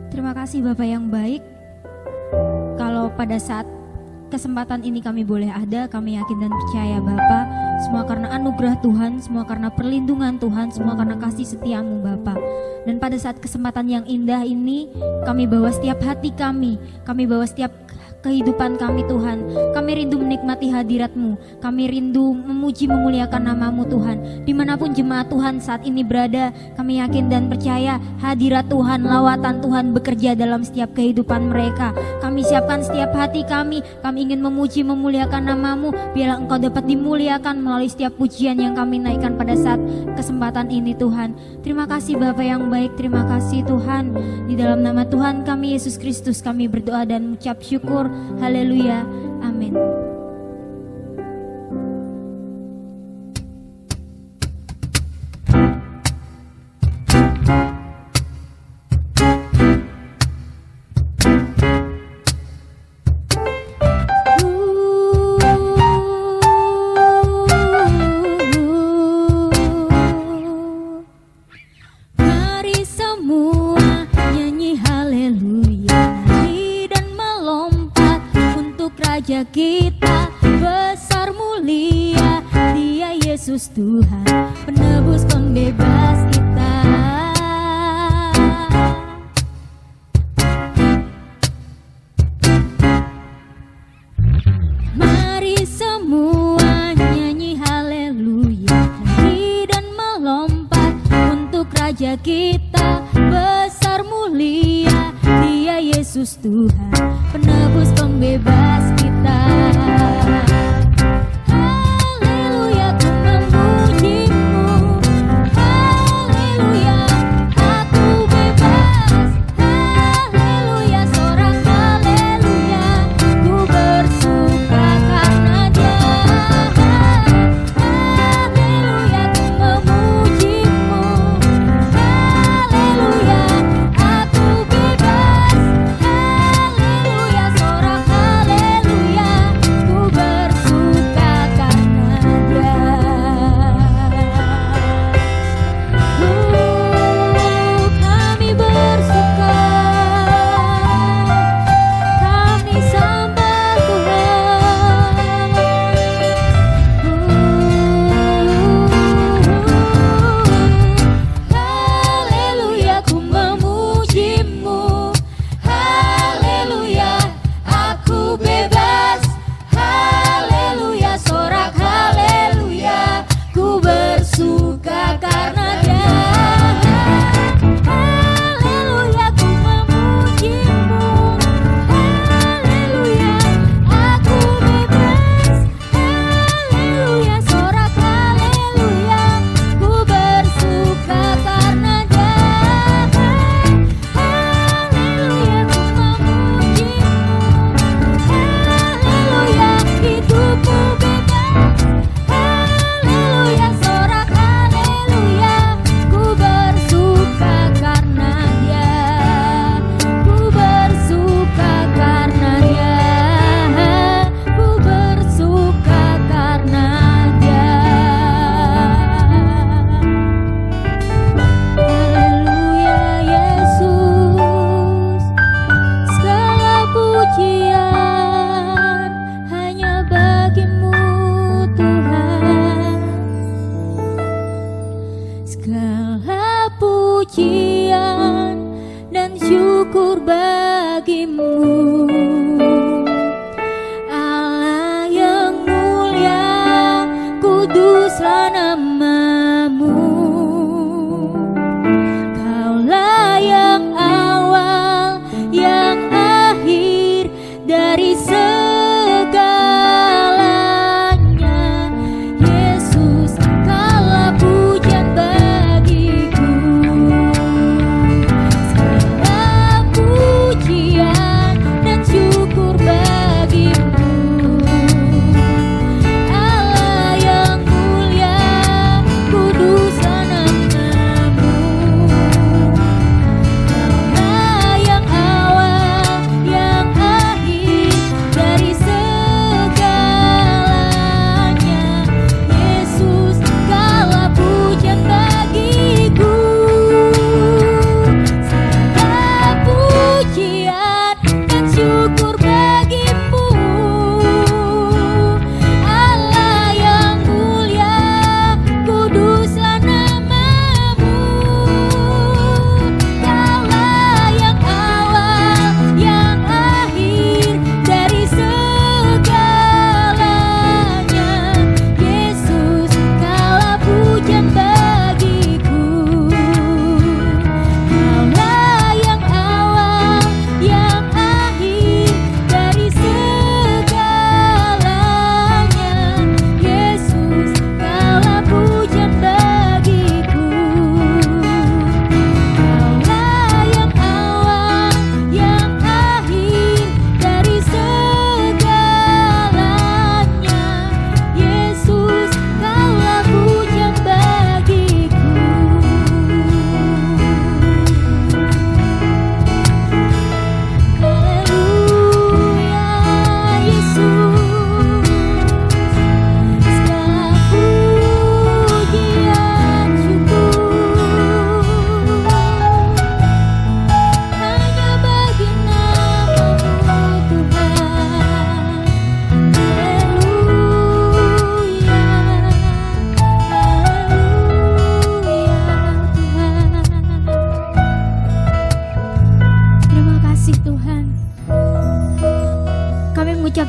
Terima kasih Bapak yang baik. Kalau pada saat kesempatan ini kami boleh ada, kami yakin dan percaya Bapak, semua karena anugerah Tuhan, semua karena perlindungan Tuhan, semua karena kasih setiamu Bapak. Dan pada saat kesempatan yang indah ini, kami bawa setiap hati kami bawa setiap kehidupan kami Tuhan. Kami rindu menikmati hadirat-Mu, kami rindu memuji memuliakan nama-Mu Tuhan. Dimanapun jemaat Tuhan saat ini berada, kami yakin dan percaya hadirat Tuhan, lawatan Tuhan bekerja dalam setiap kehidupan mereka. Kami siapkan setiap hati kami ingin memuji memuliakan nama-Mu. Biarlah Engkau dapat dimuliakan melalui setiap pujian yang kami naikkan pada saat kesempatan ini Tuhan. Terima kasih Bapa yang baik, terima kasih Tuhan. Di dalam nama Tuhan kami Yesus Kristus kami berdoa dan mengucap syukur. Haleluya, amin. Mari semua nyanyi haleluya, nyanyi dan melompat untuk Raja kita besar mulia. Dia Yesus Tuhan, penebus pembebas kita. Mari semua nyanyi haleluya, nyanyi dan melompat untuk Raja kita besar mulia. Dia Yesus Tuhan, penebus pembebas kita. Haleluya, ku memuji-Mu. Haleluya, aku bebas. Haleluya, sorak haleluya, ku bersuka karena Dia. Haleluya, ku memuji-Mu. Haleluya, aku bebas. Haleluya, sorak haleluya, ku bersuka karena Dia. Kami bersuka, kami sembah Tuhan. Haleluya, ku memuji-Mu. Haleluya, aku bebas. Haleluya, sorak haleluya, ku bersuka karena Dia. Haleluya, ku memuji-Mu. Haleluya, aku bebas. Haleluya, sorak haleluya, ku bersuka karena Dia. Haleluya, ku memuji-Mu. Haleluya, hidupku bebas. Haleluya, sorak haleluya, ku bersuka karena Dia. Ku bersuka karena Dia. Ku bersuka karena Dia. Haleluya, Yesus. Segala pujian hanya bagi-Mu Tuhan. Segala pujian dan syukur bagi-Mu, Allah yang mulia, kuduslah nama-Mu. Kaulah yang awal, yang akhir dari segalanya. Yesus, Kaulah pujian bagiku.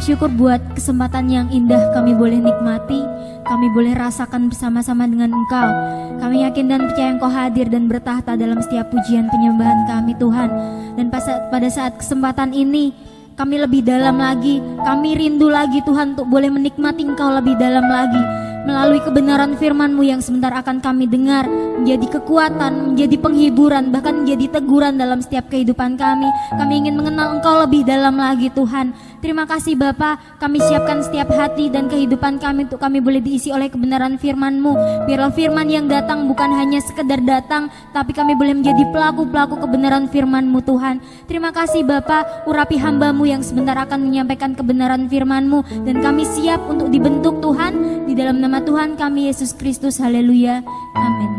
bersyukur buat kesempatan yang indah kami boleh nikmati, kami boleh rasakan bersama-sama dengan Engkau. Kami yakin dan percaya Engkau hadir dan bertahta dalam setiap pujian penyembahan kami Tuhan. Dan pada saat kesempatan ini kami lebih dalam lagi, kami rindu lagi Tuhan untuk boleh menikmati Engkau lebih dalam lagi. Melalui kebenaran firman-Mu yang sebentar akan kami dengar, menjadi kekuatan, menjadi penghiburan, bahkan menjadi teguran dalam setiap kehidupan kami. Kami ingin mengenal Engkau lebih dalam lagi Tuhan. Terima kasih Bapa, kami siapkan setiap hati dan kehidupan kami untuk kami boleh diisi oleh kebenaran firman-Mu. Biarlah firman yang datang bukan hanya sekedar datang, tapi kami boleh menjadi pelaku-pelaku kebenaran firman-Mu Tuhan. Terima kasih Bapa, urapi hamba-Mu yang sebentar akan menyampaikan kebenaran firman-Mu, dan kami siap untuk dibentuk Tuhan, di dalam nama Tuhan kami Yesus Kristus. Haleluya, amin.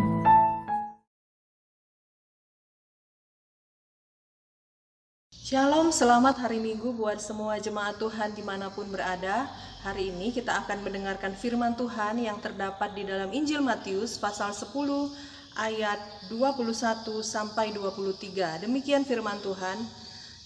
Shalom, selamat hari Minggu buat semua jemaat Tuhan dimanapun berada. Hari ini kita akan mendengarkan firman Tuhan yang terdapat di dalam Injil Matius pasal 10 ayat 21 sampai 23. Demikian firman Tuhan.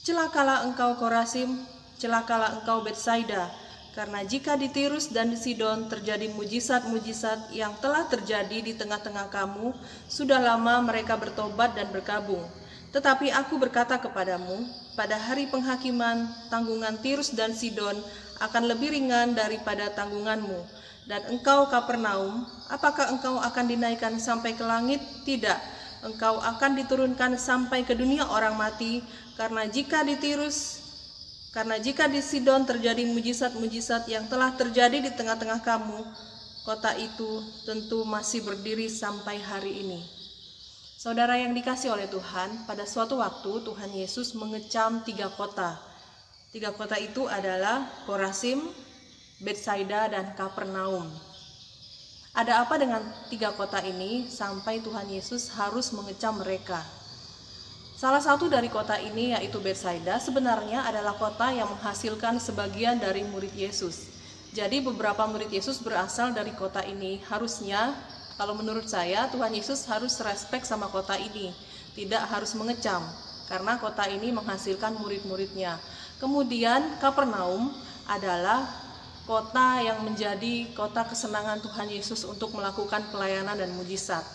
Celakalah engkau Korasim, celakalah engkau Betsaida, karena jika di Tirus dan di Sidon terjadi mujizat-mujizat yang telah terjadi di tengah-tengah kamu, sudah lama mereka bertobat dan berkabung. Tetapi aku berkata kepadamu, pada hari penghakiman, tanggungan Tirus dan Sidon akan lebih ringan daripada tanggunganmu. Dan engkau Kapernaum, apakah engkau akan dinaikkan sampai ke langit? Tidak, engkau akan diturunkan sampai ke dunia orang mati, karena jika di Sidon terjadi mujizat-mujizat yang telah terjadi di tengah-tengah kamu, kota itu tentu masih berdiri sampai hari ini. Saudara yang dikasih oleh Tuhan, pada suatu waktu Tuhan Yesus mengecam 3 kota. 3 kota itu adalah Korasim, Betsaida, dan Kapernaum. Ada apa dengan 3 kota ini sampai Tuhan Yesus harus mengecam mereka? Salah satu dari kota ini, yaitu Betsaida, sebenarnya adalah kota yang menghasilkan sebagian dari murid Yesus. Jadi beberapa murid Yesus berasal dari kota ini. Harusnya, kalau menurut saya, Tuhan Yesus harus respect sama kota ini, tidak harus mengecam, karena kota ini menghasilkan murid-muridnya. Kemudian Kapernaum adalah kota yang menjadi kota kesenangan Tuhan Yesus untuk melakukan pelayanan dan mujizat.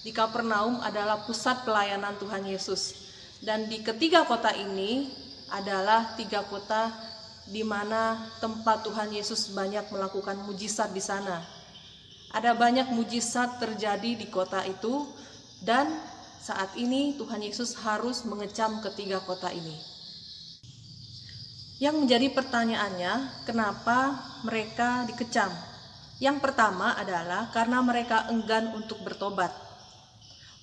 Di Kapernaum adalah pusat pelayanan Tuhan Yesus. Dan di ketiga kota ini adalah 3 kota di mana tempat Tuhan Yesus banyak melakukan mujizat di sana. Ada banyak mujizat terjadi di kota itu, dan saat ini Tuhan Yesus harus mengecam ketiga kota ini. Yang menjadi pertanyaannya, kenapa mereka dikecam? Yang pertama adalah karena mereka enggan untuk bertobat.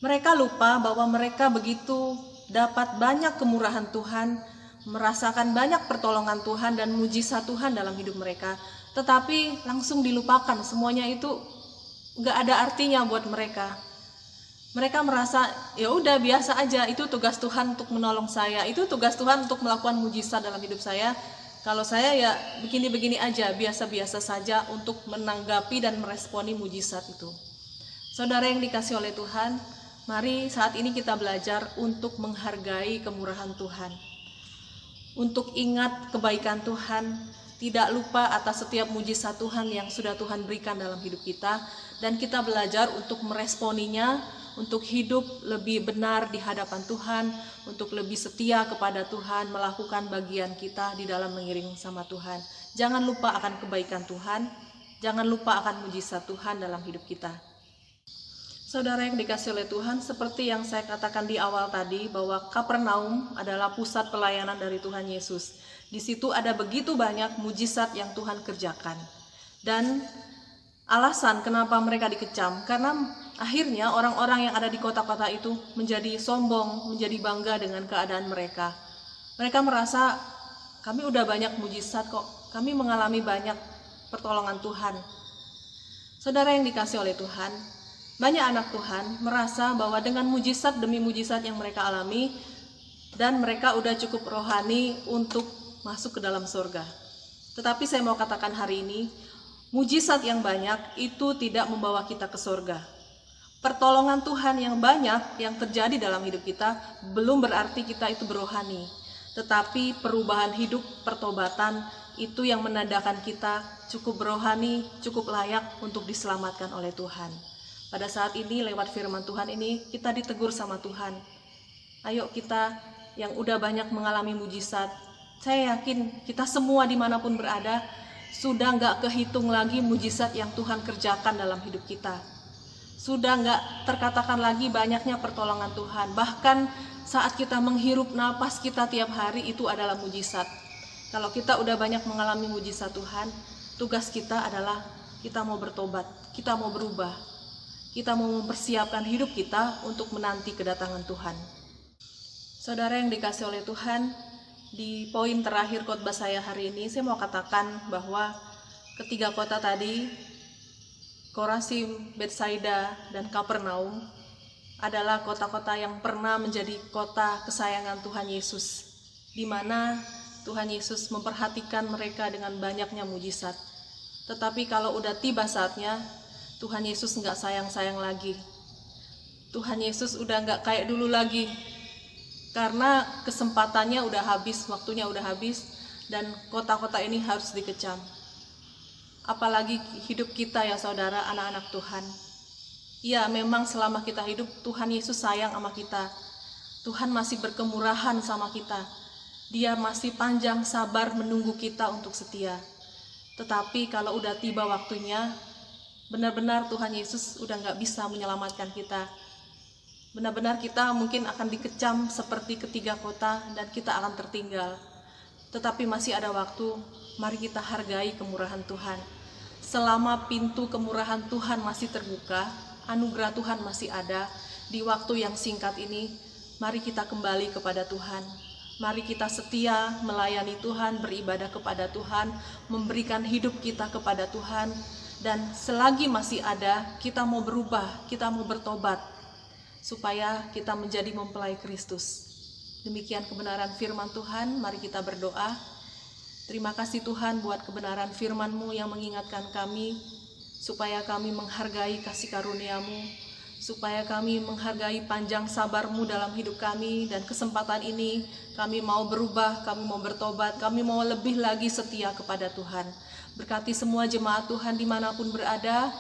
Mereka lupa bahwa mereka begitu dapat banyak kemurahan Tuhan, merasakan banyak pertolongan Tuhan dan mujizat Tuhan dalam hidup mereka, tetapi langsung dilupakan. Semuanya itu gak ada artinya buat mereka. Mereka merasa ya udah biasa aja, itu tugas Tuhan untuk menolong saya, itu tugas Tuhan untuk melakukan mujizat dalam hidup saya. Kalau saya ya begini-begini aja, biasa-biasa saja untuk menanggapi dan meresponi mujizat itu. Saudara yang dikasih oleh Tuhan, mari saat ini kita belajar untuk menghargai kemurahan Tuhan, untuk ingat kebaikan Tuhan, tidak lupa atas setiap mujizat Tuhan yang sudah Tuhan berikan dalam hidup kita, dan kita belajar untuk meresponinya, untuk hidup lebih benar di hadapan Tuhan, untuk lebih setia kepada Tuhan, melakukan bagian kita di dalam mengiring sama Tuhan. Jangan lupa akan kebaikan Tuhan, jangan lupa akan mujizat Tuhan dalam hidup kita. Saudara yang dikasih oleh Tuhan, seperti yang saya katakan di awal tadi, bahwa Kapernaum adalah pusat pelayanan dari Tuhan Yesus. Di situ ada begitu banyak mujizat yang Tuhan kerjakan. Dan alasan kenapa mereka dikecam, karena akhirnya orang-orang yang ada di kota-kota itu menjadi sombong, menjadi bangga dengan keadaan mereka. Mereka merasa, kami udah banyak mujizat kok, kami mengalami banyak pertolongan Tuhan. Saudara yang dikasih oleh Tuhan, banyak anak Tuhan merasa bahwa dengan mujizat demi mujizat yang mereka alami, dan mereka udah cukup rohani untuk masuk ke dalam surga. Tetapi saya mau katakan hari ini, mujizat yang banyak itu tidak membawa kita ke surga. Pertolongan Tuhan yang banyak yang terjadi dalam hidup kita belum berarti kita itu berohani. Tetapi perubahan hidup, pertobatan, itu yang menandakan kita cukup rohani, cukup layak untuk diselamatkan oleh Tuhan. Pada saat ini lewat firman Tuhan ini kita ditegur sama Tuhan. Ayo kita yang udah banyak mengalami mujizat, saya yakin kita semua dimanapun berada sudah nggak kehitung lagi mujizat yang Tuhan kerjakan dalam hidup kita. Sudah nggak terkatakan lagi banyaknya pertolongan Tuhan. Bahkan saat kita menghirup napas kita tiap hari itu adalah mujizat. Kalau kita udah banyak mengalami mujizat Tuhan, tugas kita adalah kita mau bertobat, kita mau berubah, kita mau mempersiapkan hidup kita untuk menanti kedatangan Tuhan. Saudara yang dikasih oleh Tuhan, di poin terakhir khotbah saya hari ini, saya mau katakan bahwa ketiga kota tadi, Korazim, Betsaida, dan Kapernaum, adalah kota-kota yang pernah menjadi kota kesayangan Tuhan Yesus, di mana Tuhan Yesus memperhatikan mereka dengan banyaknya mujizat. Tetapi kalau udah tiba saatnya, Tuhan Yesus nggak sayang-sayang lagi. Tuhan Yesus udah nggak kayak dulu lagi, karena kesempatannya udah habis, waktunya udah habis, dan kota-kota ini harus dikecam. Apalagi hidup kita ya saudara, anak-anak Tuhan. Ya memang selama kita hidup, Tuhan Yesus sayang sama kita. Tuhan masih berkemurahan sama kita. Dia masih panjang sabar menunggu kita untuk setia. Tetapi kalau udah tiba waktunya, benar-benar Tuhan Yesus udah nggak bisa menyelamatkan kita. Benar-benar kita mungkin akan dikecam seperti ketiga kota dan kita akan tertinggal. Tetapi masih ada waktu, mari kita hargai kemurahan Tuhan. Selama pintu kemurahan Tuhan masih terbuka, anugerah Tuhan masih ada, di waktu yang singkat ini, mari kita kembali kepada Tuhan. Mari kita setia melayani Tuhan, beribadah kepada Tuhan, memberikan hidup kita kepada Tuhan. Dan selagi masih ada, kita mau berubah, kita mau bertobat, supaya kita menjadi mempelai Kristus. Demikian kebenaran firman Tuhan, mari kita berdoa. Terima kasih Tuhan buat kebenaran firman-Mu yang mengingatkan kami, supaya kami menghargai kasih karunia-Mu, supaya kami menghargai panjang sabar-Mu dalam hidup kami, dan kesempatan ini kami mau berubah, kami mau bertobat, kami mau lebih lagi setia kepada Tuhan. Berkati semua jemaat Tuhan dimanapun berada,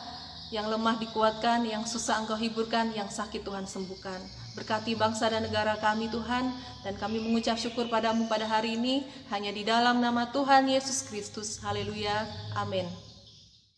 yang lemah dikuatkan, yang susah Engkau hiburkan, yang sakit Tuhan sembuhkan. Berkati bangsa dan negara kami Tuhan, dan kami mengucap syukur padamu pada hari ini, hanya di dalam nama Tuhan Yesus Kristus. Haleluya, amin.